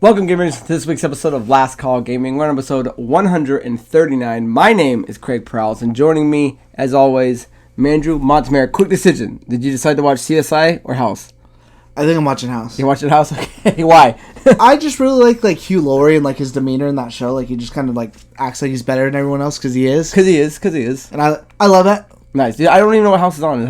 Welcome, gamers, to this week's episode of LastCallGaming. We're on episode 139. My name is Craig Perales, and joining me, as always, Mandrew Montemayor. Quick decision. Did you decide to watch CSI or House? I think I'm watching House. You're watching House? Okay. Why? I just really like Hugh Laurie and like his demeanor in that show. Like he just kind of like acts like he's better than everyone else because he is. Because he is. And I love that. Nice. I don't even know what House is on.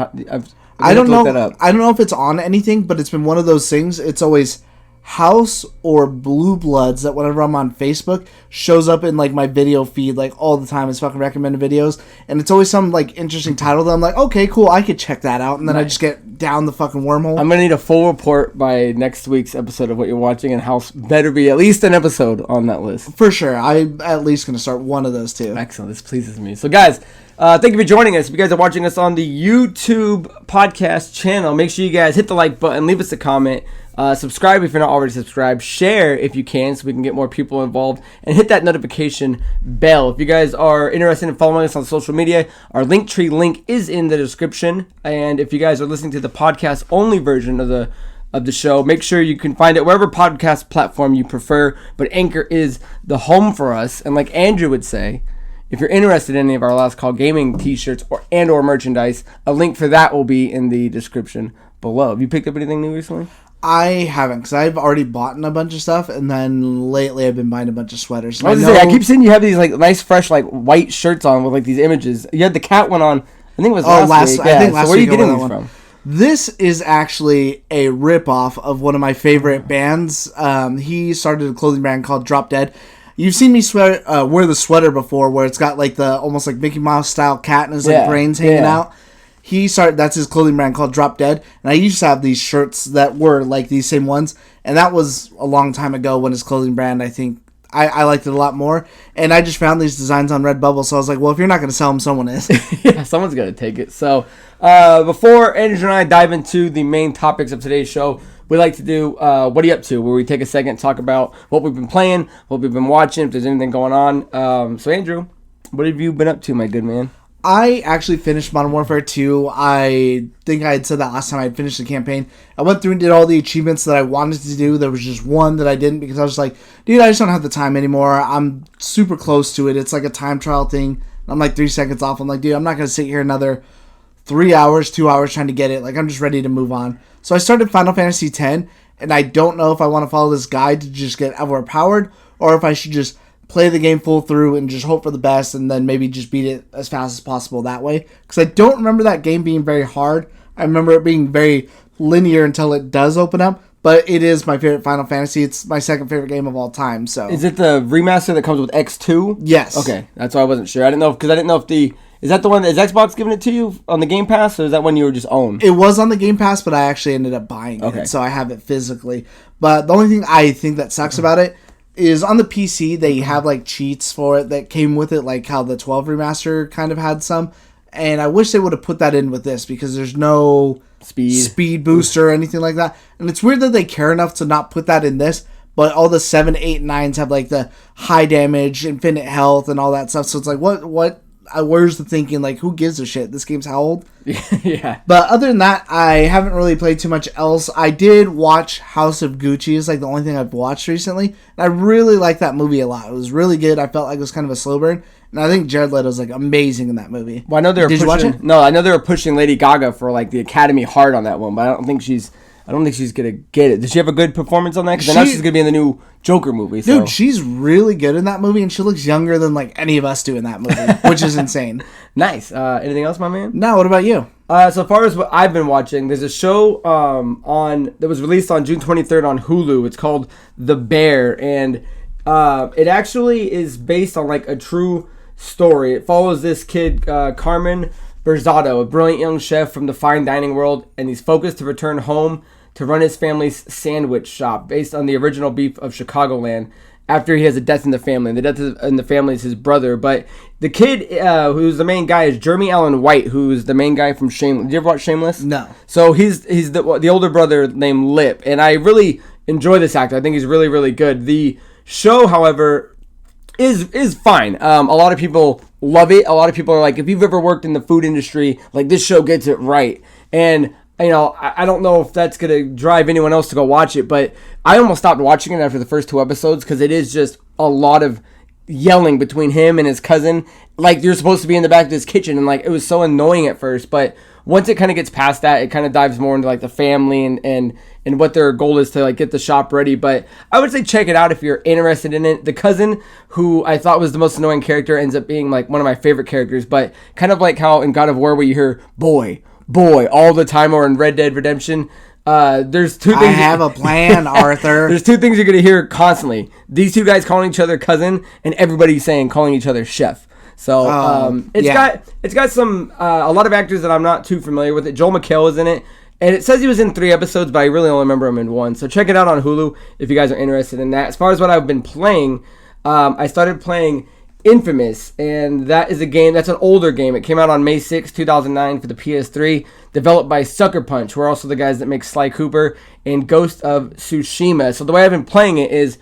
I don't know. I don't know if it's on anything, but it's been one of those things. It's always House or Blue Bloods that whenever I'm on Facebook shows up in like my video feed like all the time as fucking recommended videos, and it's always some like interesting title that I'm like, okay, cool, I could check that out, and then I just get down the fucking wormhole. I'm gonna need a full report by next week's episode of what you're watching, and House better be at least an episode on that list for sure. I'm at least gonna start one of those two. Excellent. This pleases me. So guys, thank you for joining us. If you guys are watching us on the YouTube podcast channel, make sure you guys hit the like button, leave us a comment. Subscribe if you're not already subscribed. Share if you can so we can get more people involved. And hit that notification bell. If you guys are interested in following us on social media, our Linktree link is in the description. And if you guys are listening to the podcast only version of the show, make sure you can find it wherever podcast platform you prefer. But Anchor is the home for us. And like Andrew would say, if you're interested in any of our Last Call Gaming t-shirts or merchandise, a link for that will be in the description below. Have you picked up anything new recently? I haven't, because I've already bought a bunch of stuff, and then lately I've been buying a bunch of sweaters. I keep seeing you have these like nice, fresh, like white shirts on with like these images. You had the cat one on. I think it was last week. I think last so where are you week getting these from? This is actually a ripoff of one of my favorite bands. He started a clothing brand called Drop Dead. You've seen me wear the sweater before, where it's got like the almost like Mickey Mouse style cat and his like brains hanging out. That's his clothing brand called Drop Dead, and I used to have these shirts that were like these same ones, and that was a long time ago when his clothing brand, I think, I liked it a lot more, and I just found these designs on Redbubble, so I was like, well, if you're not going to sell them, someone is. Yeah, someone's going to take it. So, before Andrew and I dive into the main topics of today's show, we like to do What Are You Up To, where we take a second, talk about what we've been playing, what we've been watching, if there's anything going on. So, Andrew, what have you been up to, my good man? I actually finished Modern Warfare 2. I think I had said that last time I had finished the campaign. I went through and did all the achievements that I wanted to do. There was just one that I didn't because I was like, dude, I just don't have the time anymore. I'm super close to it. It's like a time trial thing. I'm like 3 seconds off. I'm like, dude, I'm not going to sit here another 3 hours, 2 hours trying to get it. Like, I'm just ready to move on. So I started Final Fantasy X, and I don't know if I want to follow this guide to just get overpowered or if I should just play the game full through and just hope for the best and then maybe just beat it as fast as possible that way. Because I don't remember that game being very hard. I remember it being very linear until it does open up. But it is my favorite Final Fantasy. It's my second favorite game of all time. So is it the remaster that comes with X2? Yes. Okay, that's why I wasn't sure. I didn't know if is that the one is Xbox giving it to you on the Game Pass, or is that one you were just own? It was on the Game Pass, but I actually ended up buying it, so I have it physically. But the only thing I think that sucks about it is on the PC, they have like cheats for it that came with it, like how the 12 remaster kind of had some. And I wish they would have put that in with this because there's no speed booster or anything like that. And it's weird that they care enough to not put that in this, but all the 7, 8, 9s have like the high damage, infinite health, and all that stuff. So it's like, where's the thinking? Like, who gives a shit? This game's how old? Yeah. But other than that, I haven't really played too much else. I did watch House of Gucci. It's like the only thing I've watched recently. And I really liked that movie a lot. It was really good. I felt like it was kind of a slow burn. And I think Jared Leto's like amazing in that movie. Well, I know they were Did you watch it? No, I know they were pushing Lady Gaga for like the Academy hard on that one, but I don't think she's gonna get it. Did she have a good performance on that? Because I know she's gonna be in the new Joker movie. So. Dude, she's really good in that movie, and she looks younger than like any of us do in that movie, which is insane. Nice. Anything else, my man? No. What about you? So far as what I've been watching, there's a show that was released on June 23rd on Hulu. It's called The Bear, and it actually is based on like a true story. It follows this kid, Carmen Berzado, a brilliant young chef from the fine dining world, and he's focused to return home to run his family's sandwich shop based on the original beef of Chicagoland after he has a death in the family. And the death in the family is his brother. But the kid who's the main guy is Jeremy Allen White, who's the main guy from Shameless. Did you ever watch Shameless? No. So he's the older brother named Lip. And I really enjoy this actor. I think he's really, really good. The show, however, is fine. A lot of people love it. A lot of people are like, if you've ever worked in the food industry, like this show gets it right. And I don't know if that's going to drive anyone else to go watch it, but I almost stopped watching it after the first 2 episodes because it is just a lot of yelling between him and his cousin. Like, you're supposed to be in the back of this kitchen, and, like, it was so annoying at first, but once it kind of gets past that, it kind of dives more into, like, the family and what their goal is to, like, get the shop ready. But I would say check it out if you're interested in it. The cousin, who I thought was the most annoying character, ends up being, like, one of my favorite characters, but kind of like how in God of War where you hear, boy, all the time, or in Red Dead Redemption, there's 2 things. I have a plan, Arthur. There's 2 things you're going to hear constantly. These 2 guys calling each other cousin, and everybody calling each other chef. So it's got some a lot of actors that I'm not too familiar with. It. Joel McHale is in it, and it says he was in 3 episodes, but I really only remember him in 1. So check it out on Hulu if you guys are interested in that. As far as what I've been playing, I started playing Infamous, and that is a game that's an older game. It came out on May 6, 2009 for the PS3, developed by Sucker Punch, who are also the guys that make Sly Cooper and Ghost of Tsushima. So the way I've been playing it is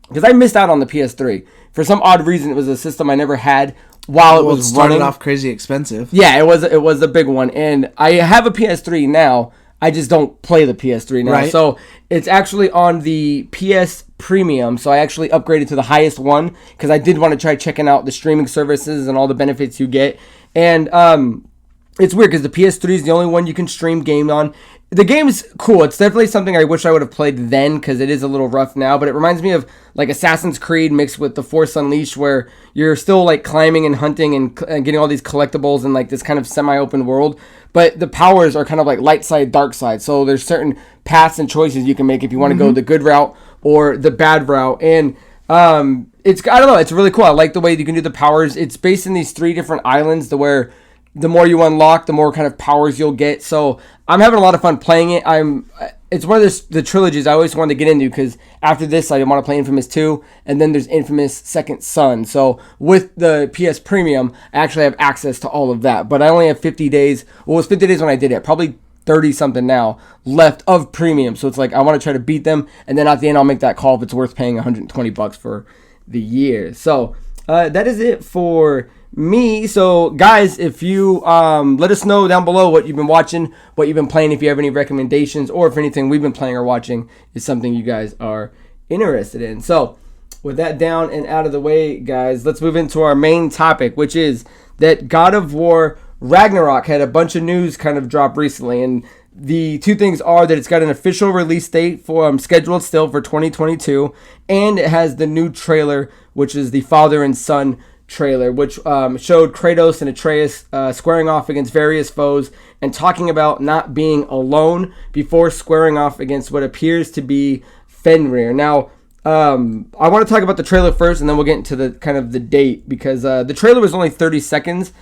because I missed out on the PS3. For some odd reason, it was a system I never had while it was running. Off crazy expensive. Yeah, it was a big one, and I have a PS3 now. I just don't play the PS3 now. Right. So it's actually on the PS Premium. So I actually upgraded to the highest one because I did want to try checking out the streaming services and all the benefits you get. And it's weird because the PS3 is the only one you can stream game on. The game is cool. It's definitely something I wish I would have played then because it is a little rough now. But it reminds me of like Assassin's Creed mixed with The Force Unleashed, where you're still like climbing and hunting and getting all these collectibles in like this kind of semi-open world. But the powers are kind of like light side, dark side. So there's certain paths and choices you can make if you want to go the good route or the bad route. And I don't know. It's really cool. I like the way you can do the powers. It's based in these 3 different islands where the more you unlock, the more kind of powers you'll get. So I'm having a lot of fun playing it. It's one of the trilogies I always wanted to get into because after this, I want to play Infamous 2, and then there's Infamous Second Son. So with the PS Premium, I actually have access to all of that. But I only have 50 days. Well, it was 50 days when I did it. Probably 30-something now left of Premium. So it's like I want to try to beat them, and then at the end, I'll make that call if it's worth paying $120 for the year. So that is it for me. So guys, if you let us know down below what you've been watching, what you've been playing, if you have any recommendations, or if anything we've been playing or watching is something you guys are interested in. So with that down and out of the way, guys, let's move into our main topic, which is that God of War Ragnarok had a bunch of news kind of drop recently, and the 2 things are that it's got an official release date for scheduled still for 2022, and it has the new trailer, which is the father and son trailer, which showed Kratos and Atreus squaring off against various foes and talking about not being alone before squaring off against what appears to be Fenrir. Now, I want to talk about the trailer first, and then we'll get into the kind of the date, because the trailer was only 30 seconds.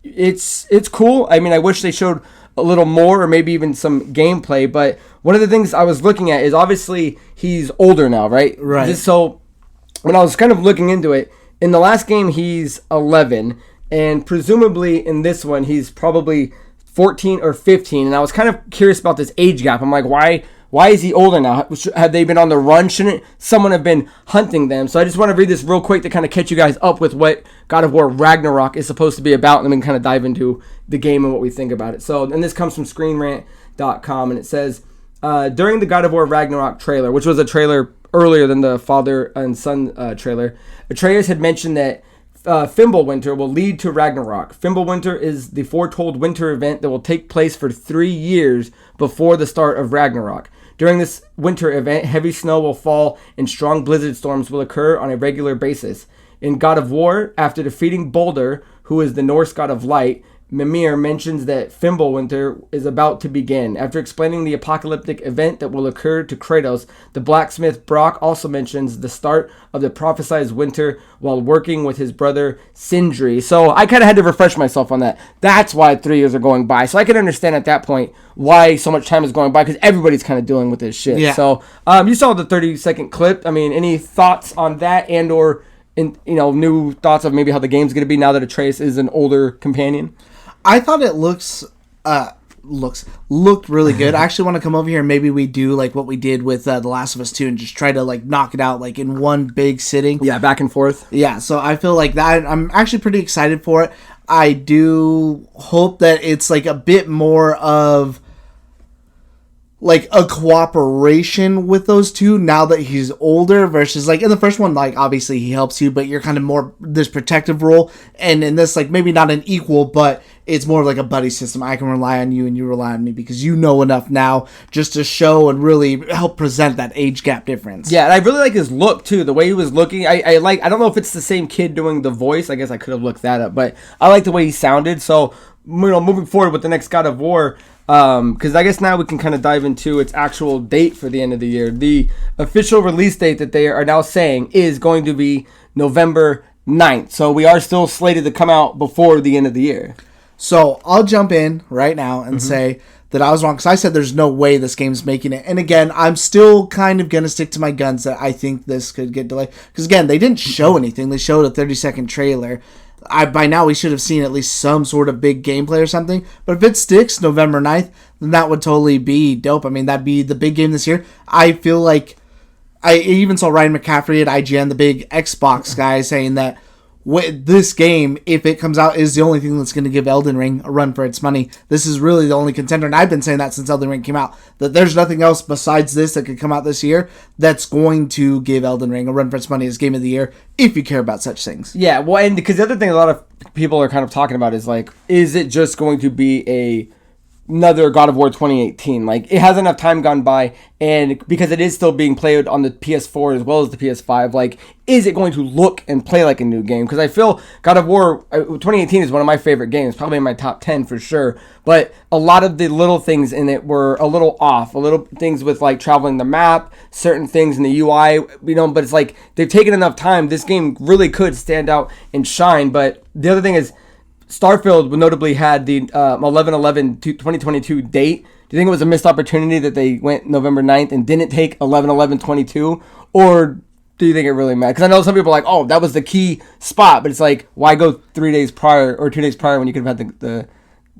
It's cool. I mean, I wish they showed a little more or maybe even some gameplay, but one of the things I was looking at is obviously he's older now, right? Right. So when I was kind of looking into it, in the last game, he's 11, and presumably in this one, he's probably 14 or 15, and I was kind of curious about this age gap. I'm like, why is he older now? Have they been on the run? Shouldn't someone have been hunting them? So I just want to read this real quick to kind of catch you guys up with what God of War Ragnarok is supposed to be about, and then we can kind of dive into the game and what we think about it. So, and this comes from ScreenRant.com, and it says, during the God of War Ragnarok trailer, which was a trailer earlier than the father and son trailer, Atreus had mentioned that Fimbulwinter will lead to Ragnarok. Fimbulwinter is the foretold winter event that will take place for 3 years before the start of Ragnarok. During this winter event, heavy snow will fall and strong blizzard storms will occur on a regular basis. In God of War, after defeating Baldur, who is the Norse god of light, Mimir mentions that Fimbulwinter is about to begin. After explaining the apocalyptic event that will occur to Kratos, the blacksmith Brock also mentions the start of the prophesied winter while working with his brother Sindri. So I kind of had to refresh myself on that. That's why 3 years are going by. So I can understand at that point why so much time is going by, because everybody's kind of dealing with this shit. Yeah. So you saw the 30-second clip. I mean, any thoughts on that, and or new thoughts of maybe how the game's going to be now that Atreus is an older companion? I thought it looked really good. I actually want to come over here and maybe we do like what we did with The Last of Us 2 and just try to like knock it out like in one big sitting. Yeah, back and forth. Yeah, so I feel like that I'm actually pretty excited for it. I do hope that it's like a bit more of like a cooperation with those two now that he's older versus like in the first one, like obviously he helps you, but you're kind of more this protective role. And in this, like maybe not an equal, but it's more of like a buddy system. I can rely on you and you rely on me because you know enough now just to show and really help present that age gap difference. Yeah, and I really like his look too. The way he was looking, I don't know if it's the same kid doing the voice. I guess I could have looked that up, but I like the way he sounded. So moving forward with the next God of War. Because I guess now we can kind of dive into its actual date for the end of the year. The official release date that they are now saying is going to be November 9th. So we are still slated to come out before the end of the year. So I'll jump in right now and say that I was wrong because I said there's no way this game's making it. And again, I'm still kind of going to stick to my guns that I think this could get delayed. Because again, they didn't show anything. They showed a 30-second trailer. By now we should have seen at least some sort of big gameplay or something. But if it sticks November 9th, then that would totally be dope. I mean, that'd be the big game this year. I feel like I even saw Ryan McCaffrey at IGN, the big Xbox guy, saying that this game, if it comes out, is the only thing that's going to give Elden Ring a run for its money. This is really the only contender, and I've been saying that since Elden Ring came out, that there's nothing else besides this that could come out this year that's going to give Elden Ring a run for its money as Game of the Year, if you care about such things. Yeah, well, and because the other thing a lot of people are kind of talking about is, like, is it just going to be another God of War 2018? Like, it has enough time gone by, and because it is still being played on the PS4 as well as the PS5, like, is it going to look and play like a new game? Because I feel God of War 2018 is one of my favorite games, probably in my top 10 for sure, but a lot of the little things in it were a little off, a little things with, like, traveling the map, certain things in the UI, but it's like, they've taken enough time, this game really could stand out and shine. But the other thing is, Starfield notably had the 11/11/2022 date. Do you think it was a missed opportunity that they went November 9th and didn't take 11/11/22? Or do you think it really mattered? Because I know some people are like, oh, that was the key spot. But it's like, why go 3 days prior or 2 days prior when you could have had the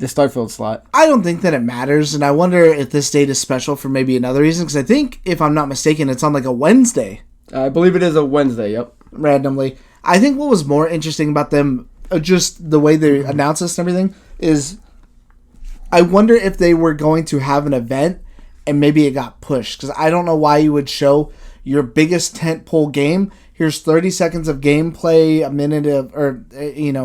Starfield slot? I don't think that it matters. And I wonder if this date is special for maybe another reason. Because I think, if I'm not mistaken, it's on like a Wednesday. I believe it is a Wednesday, yep. Randomly. I think what was more interesting about them, just the way they announced this and everything, is I wonder if they were going to have an event and maybe it got pushed. Because I don't know why you would show your biggest tentpole game. Here's 30 seconds of gameplay, a minute of, or,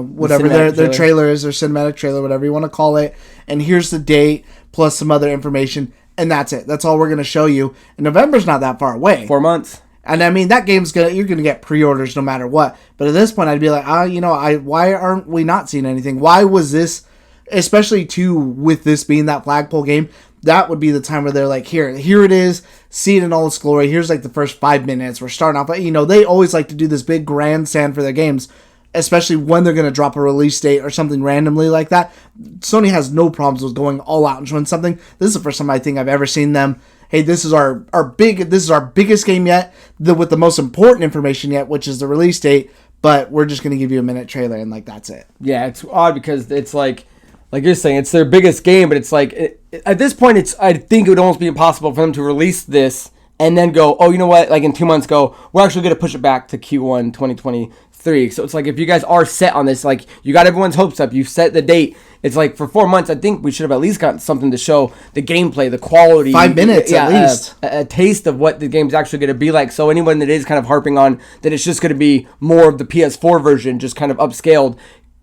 whatever their trailer is, their cinematic trailer, whatever you want to call it. And here's the date plus some other information. And that's it. That's all we're going to show you. And November's not that far away. 4 months. And I mean, that game's you're gonna get pre-orders no matter what. But at this point, I'd be like, why aren't we not seeing anything? Why was this, especially too with this being that flagpole game? That would be the time where they're like, here it is, see it in all its glory. Here's like the first 5 minutes. We're starting off. They always like to do this big grandstand for their games, especially when they're gonna drop a release date or something randomly like that. Sony has no problems with going all out and showing something. This is the first time I think I've ever seen them. Hey, this is our biggest game yet, with the most important information yet, which is the release date, but we're just going to give you a minute trailer and like that's it. Yeah, it's odd because it's like you're saying, it's their biggest game, but it's like at this point I think it would almost be impossible for them to release this and then go, oh, you know what, like in 2 months go, we're actually going to push it back to Q1 2023. So it's like, if you guys are set on this, like, you got everyone's hopes up, you set the date, it's like for 4 months, I think we should have at least gotten something to show the gameplay, the quality. 5 minutes at least. A taste of what the game's actually going to be like. So anyone that is kind of harping on that it's just going to be more of the PS4 version, just kind of upscaled,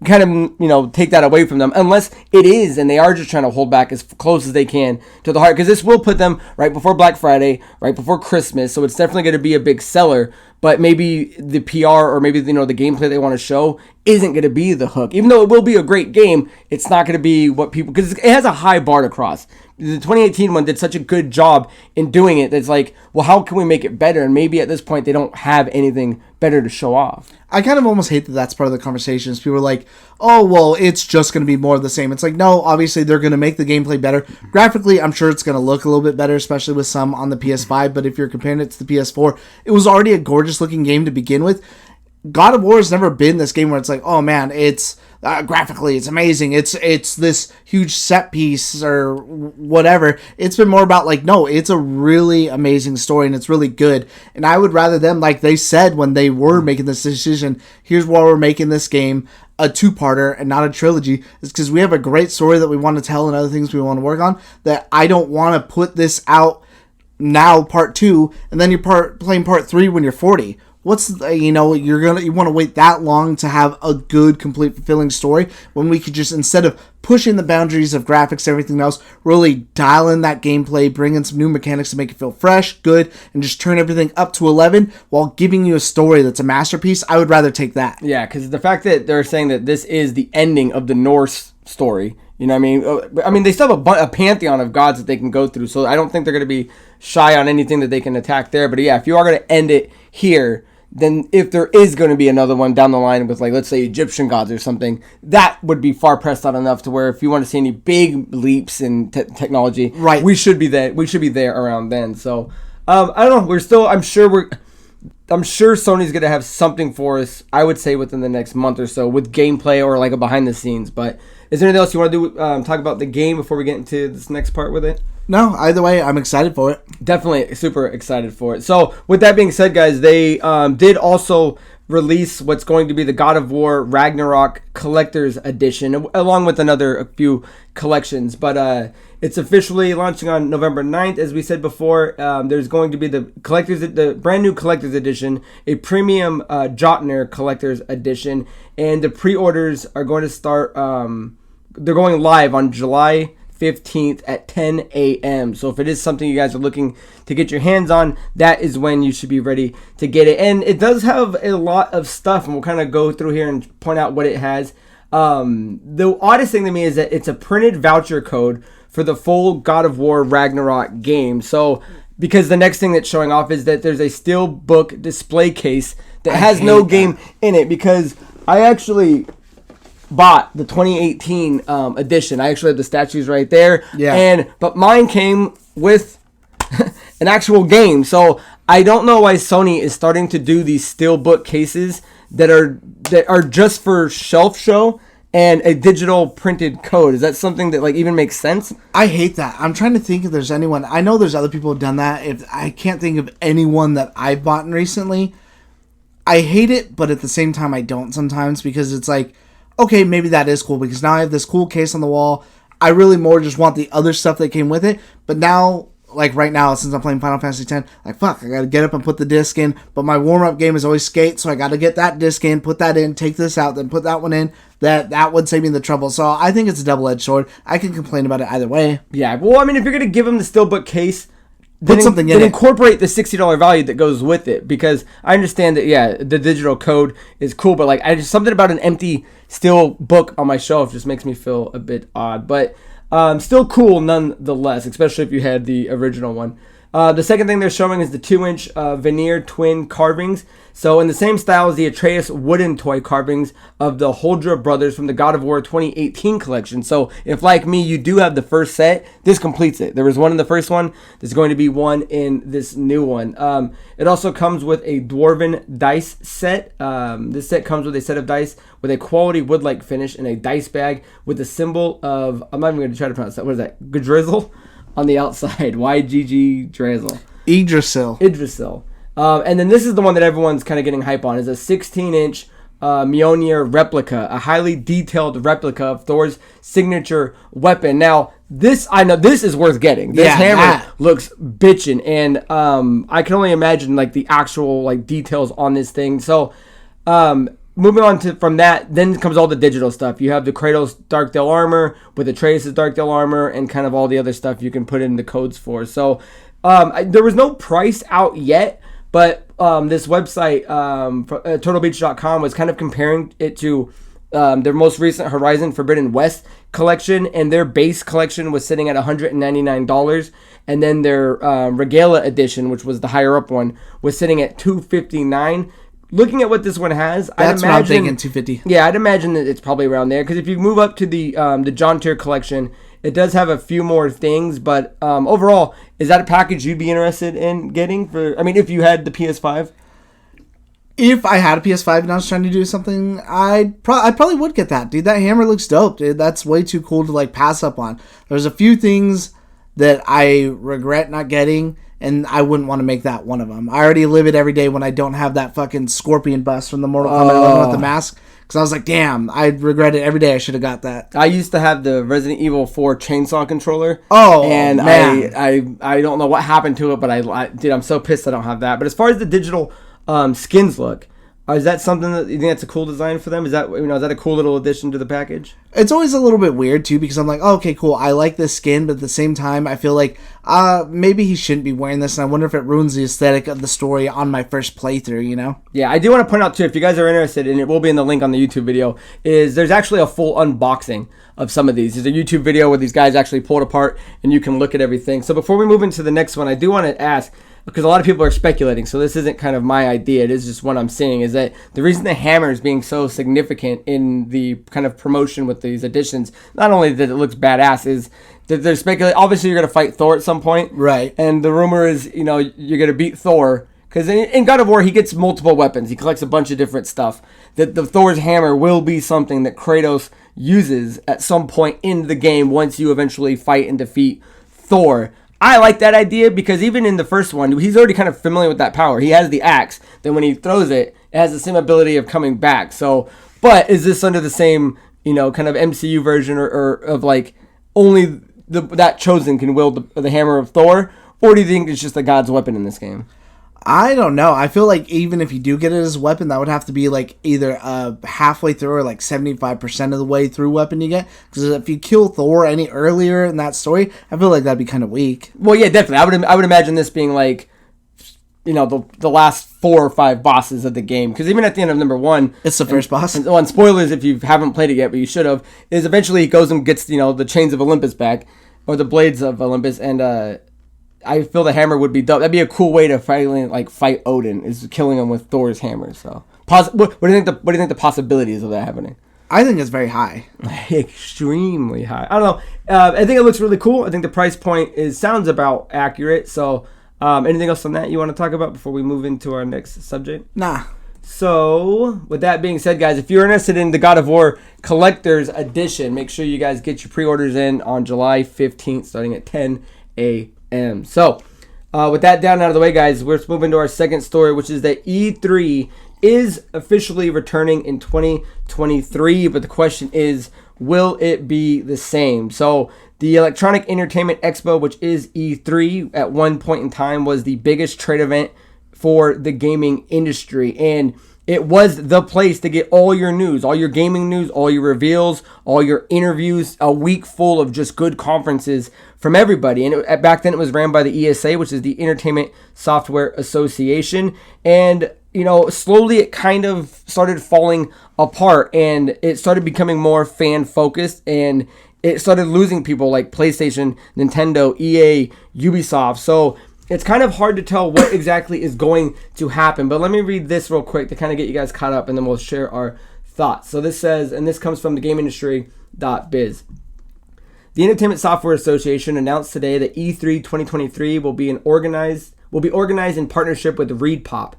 kind of, take that away from them, unless it is, and they are just trying to hold back as close as they can to the heart, because this will put them right before Black Friday, right before Christmas, so it's definitely going to be a big seller, but maybe the PR or maybe, the gameplay they want to show isn't going to be the hook. Even though it will be a great game, it's not going to be what people, because it has a high bar to cross. The 2018 one did such a good job in doing it. That's like, well, how can we make it better? And maybe at this point they don't have anything better to show off. I kind of almost hate that that's part of the conversations. People are like, oh, well, it's just going to be more of the same. It's like, no, obviously they're going to make the gameplay better. Graphically, I'm sure it's going to look a little bit better, especially with some on the PS5. But if you're comparing it to the PS4, it was already a gorgeous looking game to begin with. God of War has never been this game where it's like, oh man, it's graphically it's amazing. It's this huge set piece or whatever. It's been more about like, no, it's a really amazing story and it's really good. And I would rather them, like they said when they were making this decision, here's why we're making this game a two-parter and not a trilogy, is because we have a great story that we want to tell and other things we want to work on, that I don't want to put this out now, part 2, and then you're playing part 3 when you're 40. What's you want to wait that long to have a good, complete, fulfilling story when we could just, instead of pushing the boundaries of graphics, everything else, really dial in that gameplay, bring in some new mechanics to make it feel fresh, good, and just turn everything up to 11 while giving you a story that's a masterpiece. I would rather take that. Yeah, because the fact that they're saying that this is the ending of the Norse story, you know what I mean? They still have a pantheon of gods that they can go through, so I don't think they're going to be shy on anything that they can attack there. But yeah, if you are going to end it here, then if there is going to be another one down the line with, like, let's say Egyptian gods or something, that would be far pressed out enough to where if you want to see any big leaps in technology, right, we should be there around then. So I don't know. I'm sure Sony's going to have something for us, I would say, within the next month or so with gameplay or like a behind the scenes. But is there anything else you want to do? Talk about the game before we get into this next part with it? No, either way, I'm excited for it. Definitely super excited for it. So with that being said, guys, they did also release what's going to be the God of War Ragnarok Collector's Edition, along with a few collections. But it's officially launching on November 9th. As we said before, there's going to be the brand new Collector's Edition, a premium Jotner Collector's Edition, and the pre-orders are going to start, they're going live on July 15th at 10 a.m. So if it is something you guys are looking to get your hands on, that is when you should be ready to get it. And it does have a lot of stuff, and we'll kind of go through here and point out what it has. The oddest thing to me is that it's a printed voucher code for the full God of War Ragnarok game. So because the next thing that's showing off is that there's a steelbook display case that has no game in it, because I actually bought the 2018 edition. I actually have the statues right there. Yeah. But mine came with an actual game. So I don't know why Sony is starting to do these steelbook cases that are just for shelf show and a digital printed code. Is that something that like even makes sense? I hate that. I'm trying to think if there's anyone. I know there's other people who've done that. I can't think of anyone that I've bought recently. I hate it, but at the same time I don't sometimes, because it's like, okay, maybe that is cool because now I have this cool case on the wall. I really more just want the other stuff that came with it. But now, like right now, since I'm playing Final Fantasy X, like fuck, I gotta get up and put the disc in. But my warm-up game is always Skate, so I gotta get that disc in, put that in, take this out, then put that one in. That would save me the trouble. So I think it's a double-edged sword. I can complain about it either way. Yeah, well, I mean, if you're gonna give them the steelbook case, put something in it. Incorporate the $60 value that goes with it, because I understand that, yeah, the digital code is cool, but like something about an empty steel book on my shelf just makes me feel a bit odd, but still cool nonetheless, especially if you had the original one. The second thing they're showing is the 2-inch veneer twin carvings. So in the same style as the Atreus wooden toy carvings of the Holdra brothers from the God of War 2018 collection. So if, like me, you do have the first set, this completes it. There was one in the first one. There's going to be one in this new one. It also comes with a Dwarven dice set. This set comes with a set of dice with a quality wood-like finish and a dice bag with a symbol of, I'm not even going to try to pronounce that. What is that? Gdrizzle on the outside. YGG Drizzle. Idrisil. And then this is the one that everyone's kind of getting hype on. Is a 16-inch Mjolnir replica, a highly detailed replica of Thor's signature weapon. Now, I know this is worth getting. This hammer looks bitchin', and I can only imagine like the actual like details on this thing. So, moving on from that, then comes all the digital stuff. You have the Kratos Darkdale armor with the Atreus Darkdale armor, and kind of all the other stuff you can put in the codes for. So, there was no price out yet. But this website, TurtleBeach.com, was kind of comparing it to their most recent Horizon Forbidden West collection, and their base collection was sitting at $199, and then their Regala edition, which was the higher up one, was sitting at $259. Looking at what this one has, that's what I'm thinking, $250. Yeah, I'd imagine that it's probably around there, because if you move up to the John Tier collection, it does have a few more things, but overall, is that a package you'd be interested in getting? If you had the PS5? If I had a PS5 and I was trying to do something, I probably would get that, dude. That hammer looks dope, dude. That's way too cool to like pass up on. There's a few things that I regret not getting, and I wouldn't want to make that one of them. I already live it every day when I don't have that fucking scorpion bust from the Mortal Kombat 11 with the mask. Because I was like, damn, I regret it every day. I should have got that. I used to have the Resident Evil 4 chainsaw controller. Oh, and man. I don't know what happened to it, but I'm so pissed I don't have that. But as far as the digital skins look, is that something that you think that's a cool design for them? Is that a cool little addition to the package? It's always a little bit weird too, because I'm like, oh, okay, cool, I like this skin, but at the same time, I feel like maybe he shouldn't be wearing this, and I wonder if it ruins the aesthetic of the story on my first playthrough, you know? Yeah, I do want to point out too, if you guys are interested, and it will be in the link on the YouTube video, is there's actually a full unboxing of some of these. There's a YouTube video where these guys actually pull it apart, and you can look at everything. So before we move into the next one, I do want to ask, because a lot of people are speculating, so this isn't kind of my idea, it is just what I'm seeing, is that the reason the hammer is being so significant in the kind of promotion with these additions, not only that it looks badass, is that they're speculating, obviously you're going to fight Thor at some point. Right. And the rumor is, you're going to beat Thor, because in God of War, he gets multiple weapons, he collects a bunch of different stuff, that the Thor's hammer will be something that Kratos uses at some point in the game once you eventually fight and defeat Thor. I like that idea because even in the first one, he's already kind of familiar with that power. He has the axe. Then when he throws it, it has the same ability of coming back. So, but is this under the same, kind of MCU version or of like only that chosen can wield the hammer of Thor? Or do you think it's just a god's weapon in this game? I don't know. I feel like even if you do get it as a weapon, that would have to be like either halfway through or like 75% of the way through weapon you get. Because if you kill Thor any earlier in that story, I feel like that'd be kind of weak. Well, yeah, definitely. I would imagine this being like, the last 4 or 5 bosses of the game. Because even at the end of number 1, it's the first boss. And spoilers if you haven't played it yet, but you should have. Is eventually he goes and gets the chains of Olympus back, or the blades of Olympus, and I feel the hammer would be dope. That'd be a cool way to finally fight Odin, is killing him with Thor's hammer. So, what do you think the possibilities of that happening? I think it's very high. Extremely high. I don't know. I think it looks really cool. I think the price point sounds about accurate. So, anything else on that you want to talk about before we move into our next subject? Nah. So, with that being said, guys, if you're interested in the God of War Collector's Edition, make sure you guys get your pre-orders in on July 15th, starting at 10 a.m. So, with that down out of the way, guys, we're moving to our second story, which is that E3 is officially returning in 2023, but the question is, will it be the same? So, the Electronic Entertainment Expo, which is E3, at one point in time was the biggest trade event for the gaming industry, and it was the place to get all your news, all your gaming news, all your reveals, all your interviews, a week full of just good conferences from everybody. And back then it was ran by the ESA, which is the Entertainment Software Association. And, slowly it kind of started falling apart, and it started becoming more fan focused, and it started losing people like PlayStation, Nintendo, EA, Ubisoft. So it's kind of hard to tell what exactly is going to happen, but let me read this real quick to kind of get you guys caught up, and then we'll share our thoughts. So this says, and this comes from the GameIndustry.biz. The Entertainment Software Association announced today that E3 2023 will be organized in partnership with ReedPop.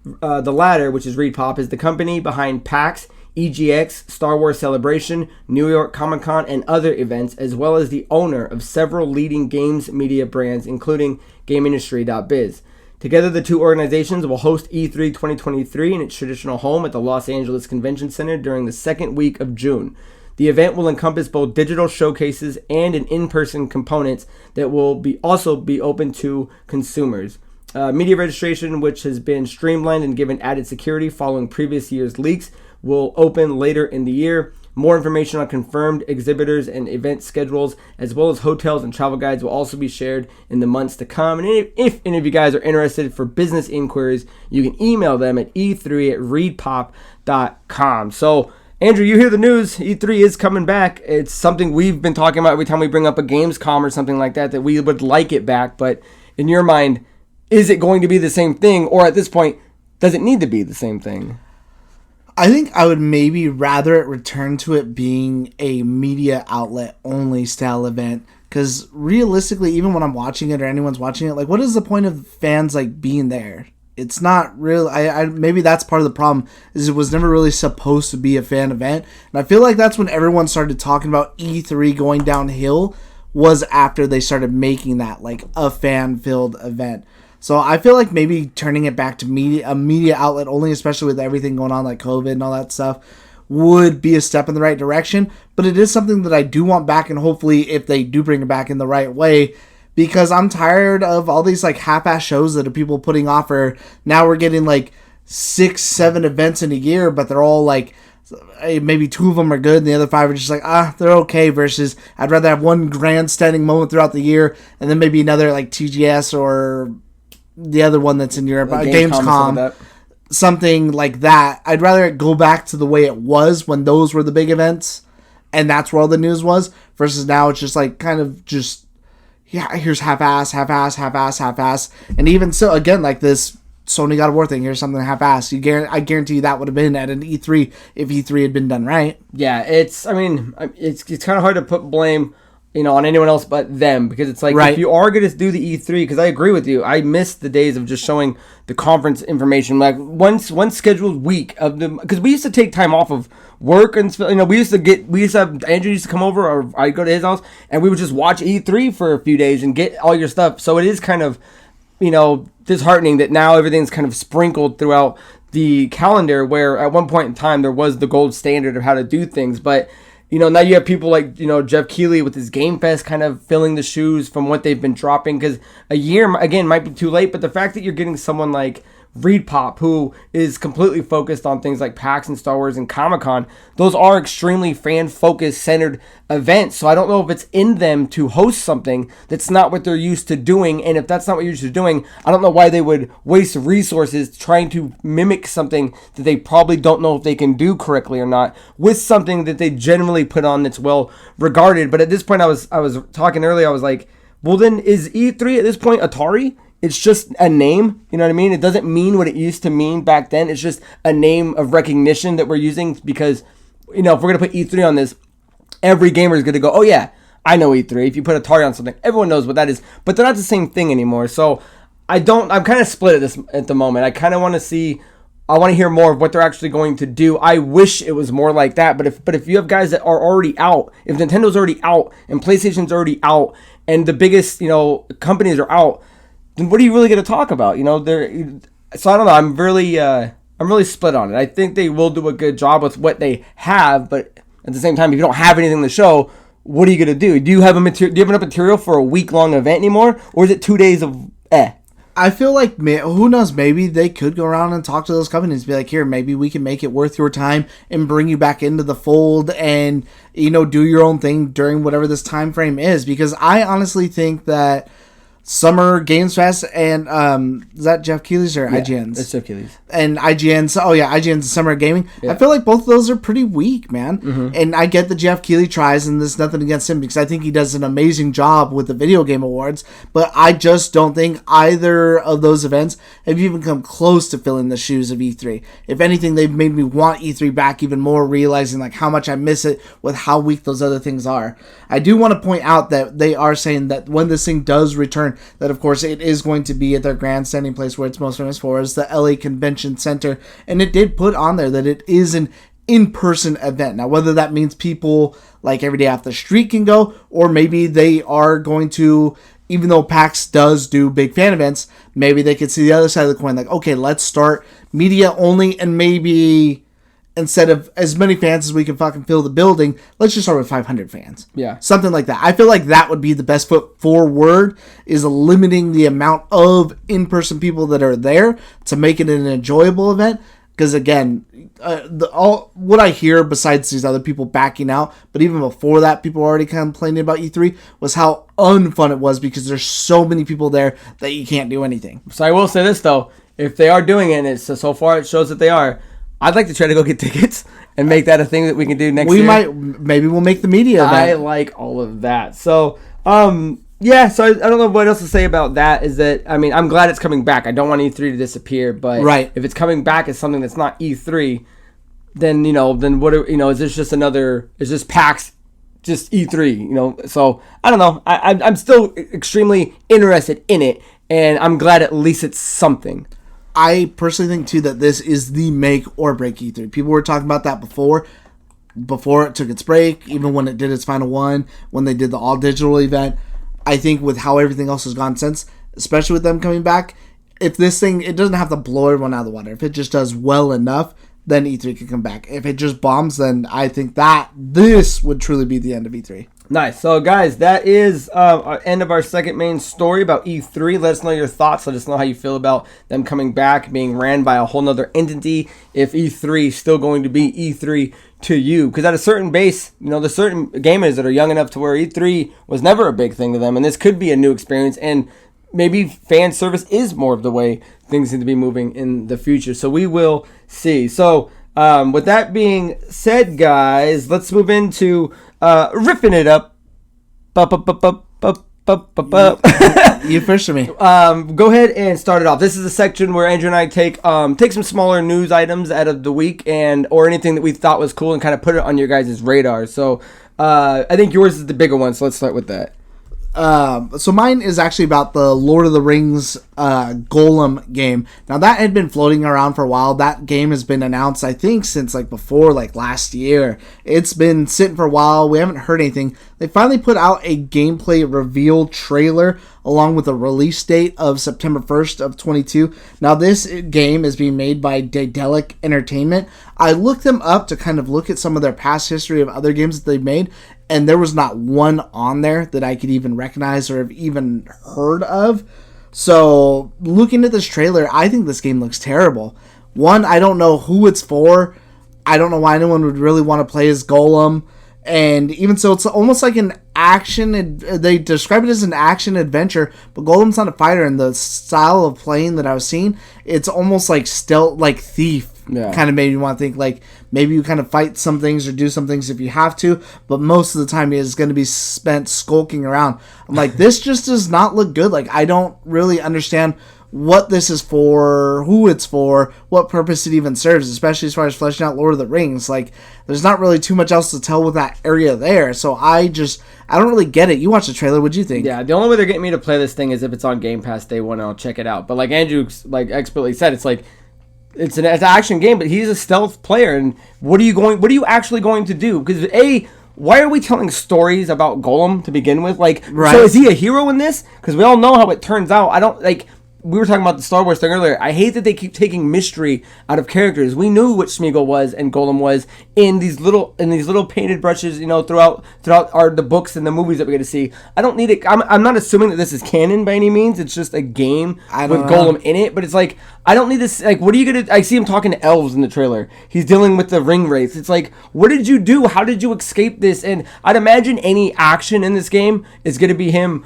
The latter, which is ReedPop, is the company behind PAX, EGX, Star Wars Celebration, New York Comic Con, and other events, as well as the owner of several leading games media brands, including GameIndustry.biz. Together, the two organizations will host E3 2023 in its traditional home at the Los Angeles Convention Center during the second week of June. The event will encompass both digital showcases and an in-person components that will also be open to consumers. Media registration, which has been streamlined and given added security following previous year's leaks, will open later in the year. More information on confirmed exhibitors and event schedules, as well as hotels and travel guides, will also be shared in the months to come. And if any of you guys are interested for business inquiries, you can email them at e3@reedpop.com. So, Andrew, you hear the news. E3 is coming back. It's something we've been talking about every time we bring up a Gamescom or something like that we would like it back. But in your mind, is it going to be the same thing? Or at this point, does it need to be the same thing? I think I would maybe rather it return to it being a media outlet only style event. Because realistically, even when I'm watching it or anyone's watching it, what is the point of fans being there? it's not real. I maybe that's part of the problem, is it was never really supposed to be a fan event. And I feel like that's when everyone started talking about E3 going downhill, was after they started making that like a fan-filled event. So I feel like maybe turning it back to a media outlet only, especially with everything going on like COVID and all that stuff, would be a step in the right direction. But it is something that I do want back, and hopefully if they do bring it back in the right way, because I'm tired of all these like half-ass shows that are people putting off. Or now we're getting like 6-7 events in a year, but they're all like, maybe 2 of them are good and the other 5 are just like, they're okay, versus I'd rather have one grandstanding moment throughout the year and then maybe another like TGS or the other one that's in Europe, Gamescom, something like that. I'd rather go back to the way it was when those were the big events and that's where all the news was, versus now it's just like kind of just, here's half-ass. And even so, again, like this Sony God of War thing, here's something half-ass. I guarantee you that would have been at an E3 if E3 had been done right. Yeah, it's kind of hard to put blame, on anyone else but them, because it's like, right, if you are going to do the E3, because I agree with you, I miss the days of just showing the conference information, like one scheduled week of the, because we used to take time off of work, and we used to have Andrew used to come over, or I'd go to his house and we would just watch E3 for a few days and get all your stuff. So it is kind of, disheartening that now everything's kind of sprinkled throughout the calendar, where at one point in time there was the gold standard of how to do things. But now you have people like Jeff Keighley with his Game Fest kind of filling the shoes from what they've been dropping, because a year again might be too late. But the fact that you're getting someone like Reed Pop, who is completely focused on things like PAX and Star Wars and Comic-Con, those are extremely fan-focused, centered events. So I don't know if it's in them to host something that's not what they're used to doing. And if that's not what you're used to doing, I don't know why they would waste resources trying to mimic something that they probably don't know if they can do correctly or not, with something that they generally put on that's well regarded. But at this point, I was talking earlier, I was like, well, then is E3 at this point Atari? It's just a name, you know what I mean? It doesn't mean what it used to mean back then. It's just a name of recognition that we're using, because, if we're going to put E3 on this, every gamer is going to go, oh yeah, I know E3. If you put Atari on something, everyone knows what that is, but they're not the same thing anymore. So I'm kind of split at the moment. I kind of want to I want to hear more of what they're actually going to do. I wish it was more like that, but if you have guys that are already out, if Nintendo's already out and PlayStation's already out and the biggest, companies are out, then what are you really going to talk about? So I don't know. I'm really split on it. I think they will do a good job with what they have, but at the same time, if you don't have anything to show, what are you going to do? Do you have enough material for a week-long event anymore, or is it 2 days of I feel like, who knows, maybe they could go around and talk to those companies and be like, here, maybe we can make it worth your time and bring you back into the fold and, do your own thing during whatever this time frame is. Because I honestly think that Summer Games Fest and is that Jeff Keighley's or IGN's? It's Jeff Keighley's. And IGN's, IGN's Summer Gaming. Yeah. I feel like both of those are pretty weak, man. Mm-hmm. And I get that Jeff Keighley tries, and there's nothing against him, because I think he does an amazing job with the Video Game Awards. But I just don't think either of those events have even come close to filling the shoes of E3. If anything, they've made me want E3 back even more, realizing like how much I miss it with how weak those other things are. I do want to point out that they are saying that when this thing does return, that of course it is going to be at their grandstanding place where it's most famous for, is the LA Convention Center, and it did put on there that it is an in-person event. Now, whether that means people like every day off the street can go, or maybe they are going to, even though PAX does do big fan events, maybe they could see the other side of the coin, like, okay, let's start media only, and maybe instead of as many fans as we can fucking fill the building, let's just start with 500 fans. Yeah. Something like that. I feel like that would be the best foot forward, is limiting the amount of in-person people that are there to make it an enjoyable event. Because again, what I hear besides these other people backing out, but even before that, people were already complaining about E3, was how unfun it was because there's so many people there that you can't do anything. So I will say this though, if they are doing it, and so far it shows that they are, I'd like to try to go get tickets and make that a thing that we can do next year. Maybe we'll make the media event. I like all of that. So, yeah, so I don't know what else to say about that. Is that, I mean, I'm glad it's coming back. I don't want E3 to disappear, but right. If it's coming back as something that's not E3, then, then what, is this just is this PAX just E3, So, I don't know. I'm still extremely interested in it, and I'm glad at least it's something. I personally think, too, that this is the make or break E3. People were talking about that before it took its break, even when it did its final one, when they did the all-digital event. I think with how everything else has gone since, especially with them coming back, if this thing, it doesn't have to blow everyone out of the water. If it just does well enough, then E3 can come back. If it just bombs, then I think that this would truly be the end of E3. Nice. So, guys, that is our end of our second main story about E3. Let us know your thoughts. Let us know how you feel about them coming back, being ran by a whole nother entity. If E3 is still going to be E3 to you. Because at a certain base, there's certain gamers that are young enough to where E3 was never a big thing to them. And this could be a new experience. And maybe fan service is more of the way things need to be moving in the future. So we will see. So with that being said, guys, let's move into riffing it up. You first for me. Go ahead and start it off. This is a section where Andrew and I take some smaller news items out of the week or anything that we thought was cool and kind of put it on your guys' radar. So I think yours is the bigger one, so let's start with that. So mine is actually about the Lord of the Rings Gollum game. Now that had been floating around for a while. That game has been announced, I think, since before last year. It's been sitting for a while. We haven't heard anything. They finally put out a gameplay reveal trailer along with a release date of September 1st of 22. Now this game is being made by Daedalic Entertainment. I looked them up to kind of look at some of their past history of other games that they've made, and there was not one on there that I could even recognize or have even heard of. So, looking at this trailer, I think this game looks terrible. One, I don't know who it's for. I don't know why anyone would really want to play as Gollum. And even so, it's almost like an action. They describe it as an action adventure, but Gollum's not a fighter. And the style of playing that I was seeing, it's almost like stealth, like Thief. Yeah. Kind of made me want to think maybe you kind of fight some things or do some things if you have to, but most of the time is going to be spent skulking around. I'm like, this just does not look good. I don't really understand what this is for, who it's for, what purpose it even serves, especially as far as fleshing out Lord of the Rings. There's not really too much else to tell with that area there, so I don't really get it. You watched the trailer, what'd you think? Yeah, the only way they're getting me to play this thing is if it's on Game Pass day one and I'll check it out. But like Andrew expertly said, it's an action game, but he's a stealth player, and what are you actually going to do? Because why are we telling stories about Gollum to begin with? Right. So is he a hero in this? Because we all know how it turns out. I don't we were talking about the Star Wars thing earlier. I hate that they keep taking mystery out of characters. We knew what Smeagol was and Gollum was in these little painted brushes, throughout the books and the movies that we get to see. I don't need it. I'm not assuming that this is canon by any means. It's just a game with Gollum in it. But it's I don't need this. What are you gonna? I see him talking to elves in the trailer. He's dealing with the ring wraiths. It's what did you do? How did you escape this? And I'd imagine any action in this game is gonna be him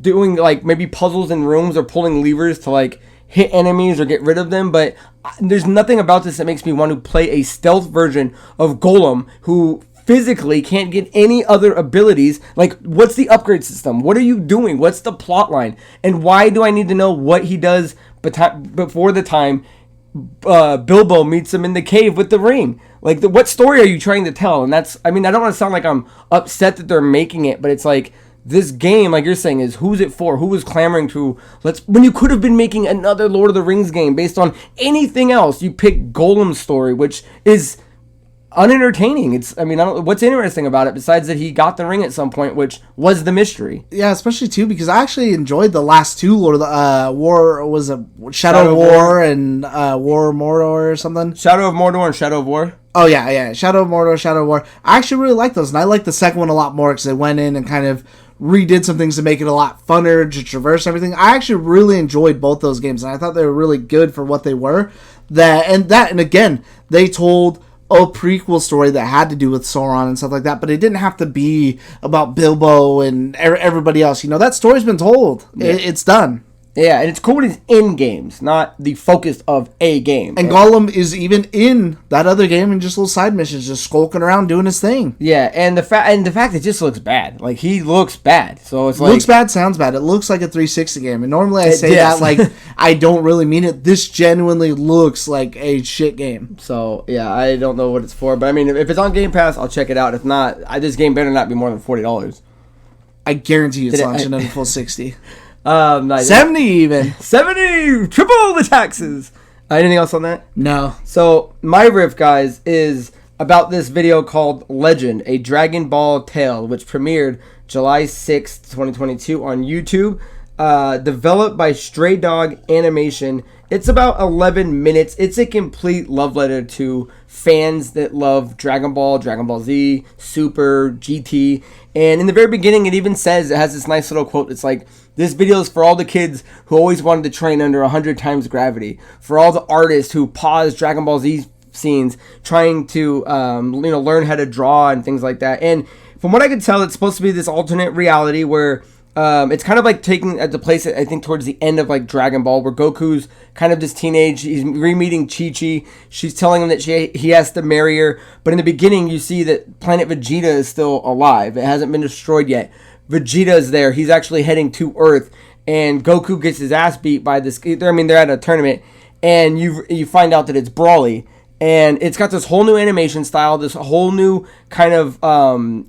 doing maybe puzzles in rooms or pulling levers to hit enemies or get rid of them, but there's nothing about this that makes me want to play a stealth version of Gollum who physically can't get any other abilities. What's the upgrade system? What are you doing? What's the plot line? And why do I need to know what he does before the time Bilbo meets him in the cave with the ring? What story are you trying to tell? And that's, I don't want to sound like I'm upset that they're making it, but it's this game, like you're saying, is who's it for? Who was clamoring to when you could have been making another Lord of the Rings game based on anything else? You pick Gollum's story, which is unentertaining. It's, I don't, what's interesting about it besides that he got the ring at some point, which was the mystery. Yeah, especially too because I actually enjoyed the last two Lord of the War was a Shadow of War and War of Mordor or something. Shadow of Mordor and Shadow of War. Oh yeah, Shadow of Mordor, Shadow of War. I actually really like those, and I like the second one a lot more because they went in and kind of redid some things to make it a lot funner to traverse everything. I actually really enjoyed both those games, and I thought they were really good for what they were. And again, they told a prequel story that had to do with Sauron and stuff like that, but it didn't have to be about Bilbo and everybody else. That story's been told. Yeah. It's done. Yeah, and it's cool when he's in games, not the focus of a game. And Gollum is even in that other game and just little side missions, just skulking around doing his thing. Yeah, and the fact it just looks bad. He looks bad. So it's looks bad, sounds bad. It looks like a 360 game. And normally I say that I don't really mean it. This genuinely looks like a shit game. So yeah, I don't know what it's for, but if it's on Game Pass, I'll check it out. If not, this game better not be more than $40. I guarantee you it's launching at a full 60. Nice. 70 even. 70! Triple the taxes! Anything else on that? No. So, my riff, guys, is about this video called Legend, a Dragon Ball Tale, which premiered July 6th, 2022 on YouTube. Developed by Stray Dog Animation. It's about 11 minutes. It's a complete love letter to fans that love Dragon Ball Z, Super, GT. And in the very beginning, it even says, it has this nice little quote. It's like, this video is for all the kids who always wanted to train under 100 times gravity. For all the artists who paused Dragon Ball Z scenes trying to learn how to draw and things like that. And from what I could tell, it's supposed to be this alternate reality where it's kind of like taking at the place, I think, towards the end of like Dragon Ball, where Goku's kind of this teenage, he's re-meeting Chi-Chi. She's telling him that he has to marry her. But in the beginning, you see that Planet Vegeta is still alive. It hasn't been destroyed yet. Vegeta is there. He's actually heading to Earth. And Goku gets his ass beat by this. I mean, they're at a tournament. And you find out that it's Broly. And it's got this whole new animation style, this whole new kind of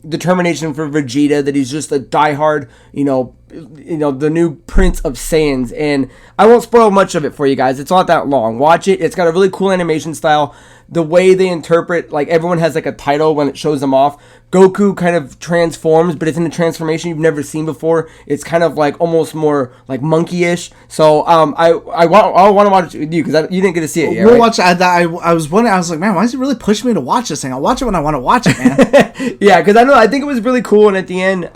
determination for Vegeta, that he's just a diehard, the new Prince of Saiyans. And I won't spoil much of it for you guys. It's not that long. Watch it. It's got a really cool animation style. The way they interpret, like, everyone has like a title when it shows them off. Goku kind of transforms, but it's in a transformation you've never seen before. It's kind of like almost more like monkey-ish. So I want to watch it with you because you didn't get to see it yet. We'll right? watch it. I was wondering. I was like, man, why is he really pushing me to watch this thing? I'll watch it when I want to watch it, man. Yeah, because I think it was really cool, and at the end,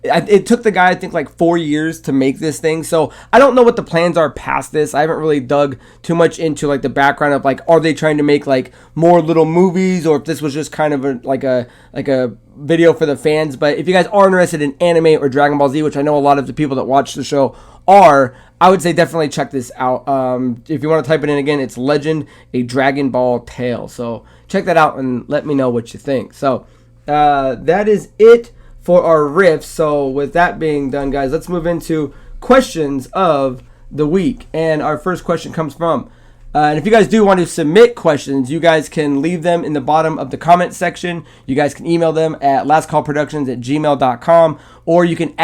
it took the guy, I think, like 4 years to make this thing. So I don't know what the plans are past this. I haven't really dug too much into like the background of like, are they trying to make like more little movies, or if this was just kind of a video for the fans. But if you guys are interested in anime or Dragon Ball Z, which I know a lot of the people that watch the show are, I would say definitely check this out. If you want to type it in again, it's Legend, a Dragon Ball Tale. So check that out and let me know what you think. So that is it for our riffs. So with that being done, guys, let's move into questions of the week. And our first question comes from and if you guys do want to submit questions, you guys can leave them in the bottom of the comment section. You guys can email them at lastcallproductions@gmail.com, or you can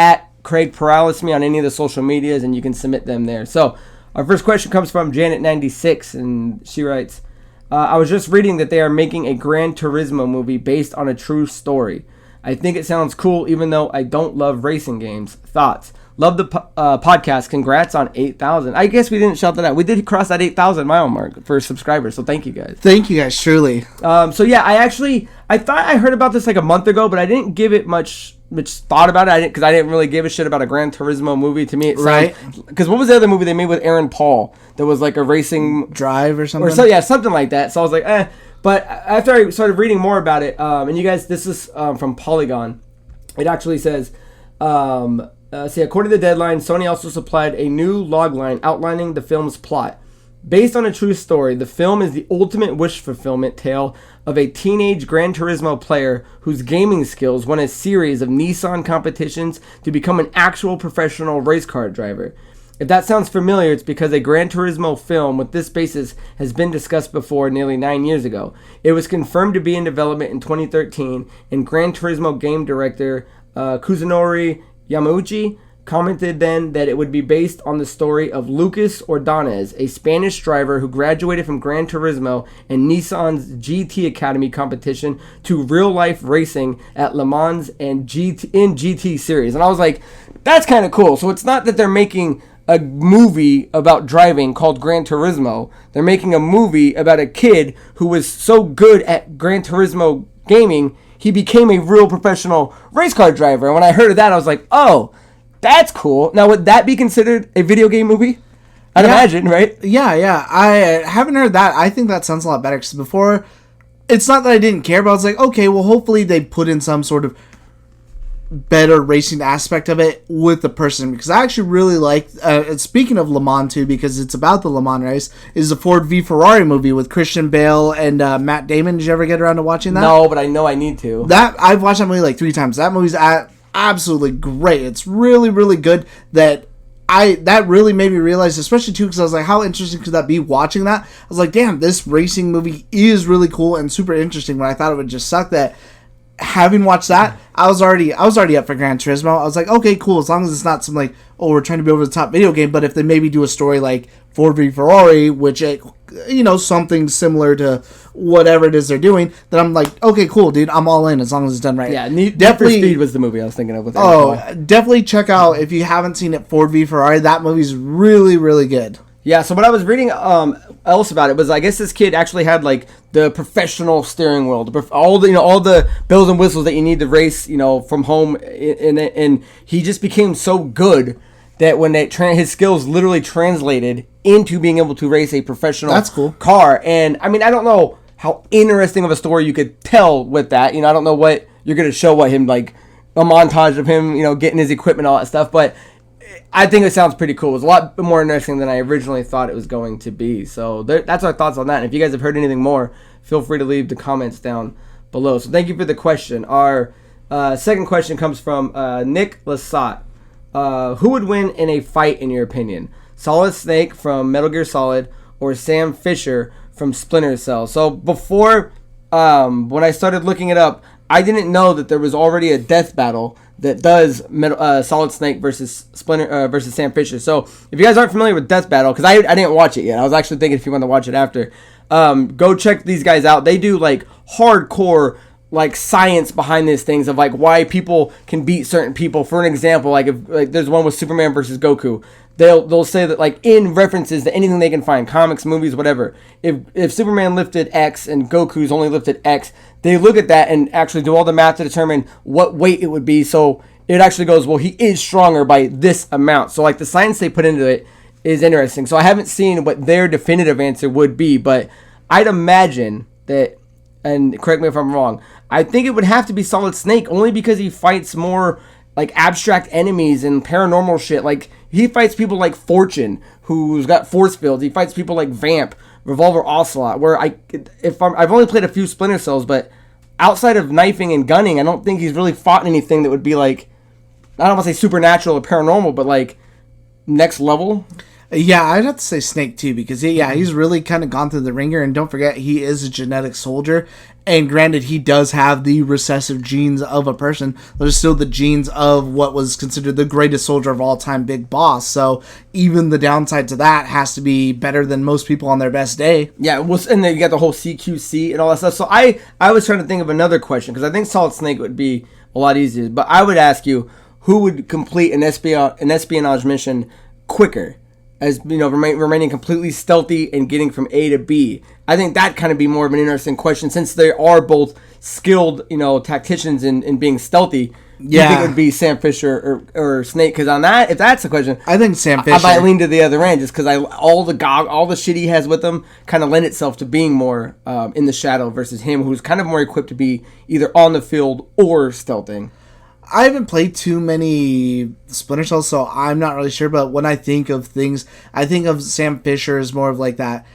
Craig Perales me on any of the social medias, and you can submit them there. So our first question comes from Janet96, and she writes, I was just reading that they are making a Gran Turismo movie based on a true story. I think it sounds cool, even though I don't love racing games. Thoughts? Love the podcast. Congrats on 8,000. I guess we didn't shout that out. We did cross that 8,000 mile mark for subscribers, so thank you guys. Thank you guys, truly. So yeah, I thought I heard about this like a month ago, but I didn't give it much thought about it. Because I didn't really give a shit about a Gran Turismo movie. To me, it right. Because what was the other movie they made with Aaron Paul that was like a racing drive or something? Something like that. So I was like, eh. But after I started reading more about it, and you guys, this is from Polygon. It actually says, according to the deadline, Sony also supplied a new logline outlining the film's plot. Based on a true story, the film is the ultimate wish fulfillment tale of a teenage Gran Turismo player whose gaming skills won a series of Nissan competitions to become an actual professional race car driver. If that sounds familiar, it's because a Gran Turismo film with this basis has been discussed before nearly 9 years ago. It was confirmed to be in development in 2013, and Gran Turismo game director Kazunori Yamauchi commented then that it would be based on the story of Lucas Ordonez, a Spanish driver who graduated from Gran Turismo and Nissan's GT Academy competition to real-life racing at Le Mans and GT series. And I was like, that's kind of cool. So it's not that they're making a movie about driving called Gran Turismo. They're making a movie about a kid who was so good at Gran Turismo gaming, he became a real professional race car driver. And when I heard of that, I was like, oh, that's cool. Now, would that be considered a video game movie? I'd imagine, right? Yeah. I haven't heard that. I think that sounds a lot better. Because before, it's not that I didn't care, but I was like, okay, well, hopefully they put in some sort of better racing aspect of it with the person. Because I actually really like, speaking of Le Mans too, because it's about the Le Mans race, is the Ford v Ferrari movie with Christian Bale and Matt Damon. Did you ever get around to watching that? No, but I know I need to. I've watched that movie like 3 times. That movie's absolutely great. It's really, really good. That really made me realize, especially too, because I was like, how interesting could that be watching that? I was like, damn, this racing movie is really cool and super interesting, but I thought it would just suck that having watched that, I was already up for Gran Turismo. I was like, okay, cool. As long as it's not some like, oh, we're trying to be over the top video game. But if they maybe do a story like Ford v Ferrari, which something similar to whatever it is they're doing, then I'm like, okay, cool, dude. I'm all in as long as it's done right. Yeah, Need for Speed was the movie I was thinking of. With definitely check out if you haven't seen it. Ford v Ferrari. That movie's really, really good. Yeah, so what I was reading else about it was, I guess this kid actually had like the professional steering wheel, all the bells and whistles that you need to race, from home, and he just became so good that when his skills literally translated into being able to race a professional car. And I mean, I don't know how interesting of a story you could tell with that. I don't know what you're gonna show him, like a montage of him, getting his equipment, all that stuff, but I think it sounds pretty cool. It was a lot more interesting than I originally thought it was going to be. So that's our thoughts on that. And if you guys have heard anything more, feel free to leave the comments down below. So thank you for the question. Our second question comes from Nick Lasat. Who would win in a fight, in your opinion? Solid Snake from Metal Gear Solid or Sam Fisher from Splinter Cell? So before, when I started looking it up, I didn't know that there was already a death battle that does Solid Snake versus versus Sam Fisher. So if you guys aren't familiar with Death Battle, because I didn't watch it yet, I was actually thinking if you want to watch it after, go check these guys out. They do like hardcore like science behind these things of like why people can beat certain people. For an example, like if there's one with Superman versus Goku. They'll say that like in references to anything they can find, comics, movies, whatever. If Superman lifted X and Goku's only lifted X, they look at that and actually do all the math to determine what weight it would be. So it actually goes, well, he is stronger by this amount. So like the science they put into it is interesting. So I haven't seen what their definitive answer would be, but I'd imagine that, and correct me if I'm wrong, I think it would have to be Solid Snake only because he fights more like abstract enemies and paranormal shit. Like he fights people like Fortune, who's got force fields. He fights people like Vamp, Revolver Ocelot. Where I've only played a few Splinter Cells, but outside of knifing and gunning, I don't think he's really fought anything that would be like, I don't want to say supernatural or paranormal, but like next level. Yeah, I'd have to say Snake too, because he's really kind of gone through the ringer, and don't forget, he is a genetic soldier, and granted, he does have the recessive genes of a person, there's still the genes of what was considered the greatest soldier of all time, Big Boss, so even the downside to that has to be better than most people on their best day. Yeah, and then you got the whole CQC and all that stuff, so I was trying to think of another question, because I think Solid Snake would be a lot easier, but I would ask you, who would complete an espionage mission quicker? As remaining completely stealthy and getting from A to B. I think that kind of be more of an interesting question, since they are both skilled, tacticians in being stealthy. Yeah, you think it would be Sam Fisher or Snake? Because on that, if that's the question, I think Sam Fisher. I might lean to the other end, just because all the shit he has with him kind of lend itself to being more in the shadow versus him, who's kind of more equipped to be either on the field or stealthing. I haven't played too many Splinter Cells, so I'm not really sure, but when I think of things, I think of Sam Fisher as more of like that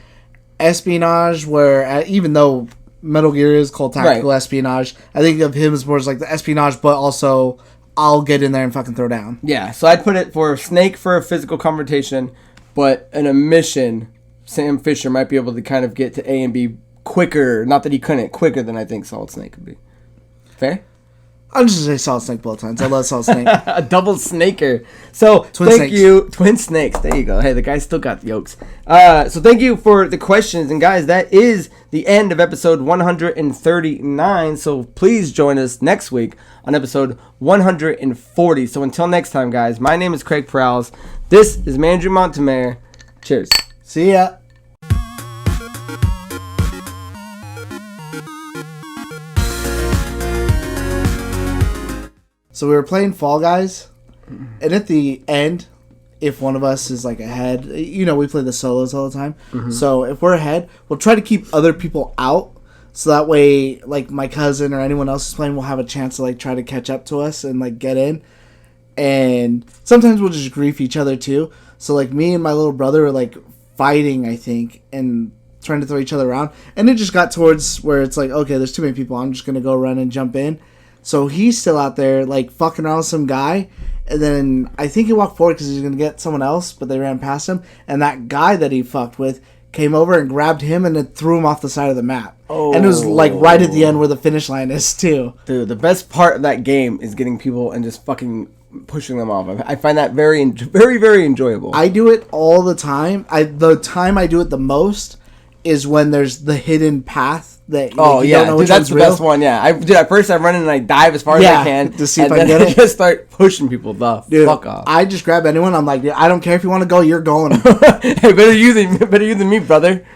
espionage, where even though Metal Gear is called tactical espionage, I think of him as more as like the espionage, but also I'll get in there and fucking throw down. Yeah, so I'd put it for Snake for a physical confrontation, but in a mission, Sam Fisher might be able to kind of get to A and B quicker, not that he couldn't, quicker than I think Solid Snake could be. Fair? I'm just going to say Solid Snake both times. I love Solid Snake. A double snaker. So, thank you. Twin snakes. There you go. Hey, the guy still got the yolks. So, thank you for the questions. And, guys, that is the end of episode 139. So, please join us next week on episode 140. So, until next time, guys, my name is Craig Perales. This is Mandrew Montemare. Cheers. See ya. So we were playing Fall Guys, and at the end, if one of us is like ahead, we play the solos all the time. Mm-hmm. So if we're ahead, we'll try to keep other people out, so that way, like my cousin or anyone else is playing will have a chance to like try to catch up to us and like get in. And sometimes we'll just grief each other too. So like me and my little brother were like fighting, I think, and trying to throw each other around. And it just got towards where it's like, okay, there's too many people. I'm just gonna go run and jump in. So he's still out there, like, fucking around with some guy. And then I think he walked forward because he was going to get someone else, but they ran past him. And that guy that he fucked with came over and grabbed him and then threw him off the side of the map. Oh. And it was like right at the end where the finish line is too. Dude, the best part of that game is getting people and just fucking pushing them off. I find that very, very, very enjoyable. I do it all the time. The time I do it the most is when there's the hidden path that you don't know which that's the real. best one. Yeah, at first I run in and I dive as far as I can to see if I then get it. just start pushing people the fuck off. I just grab anyone. I'm like, I don't care if you want to go. You're going. Hey, better you than me, brother.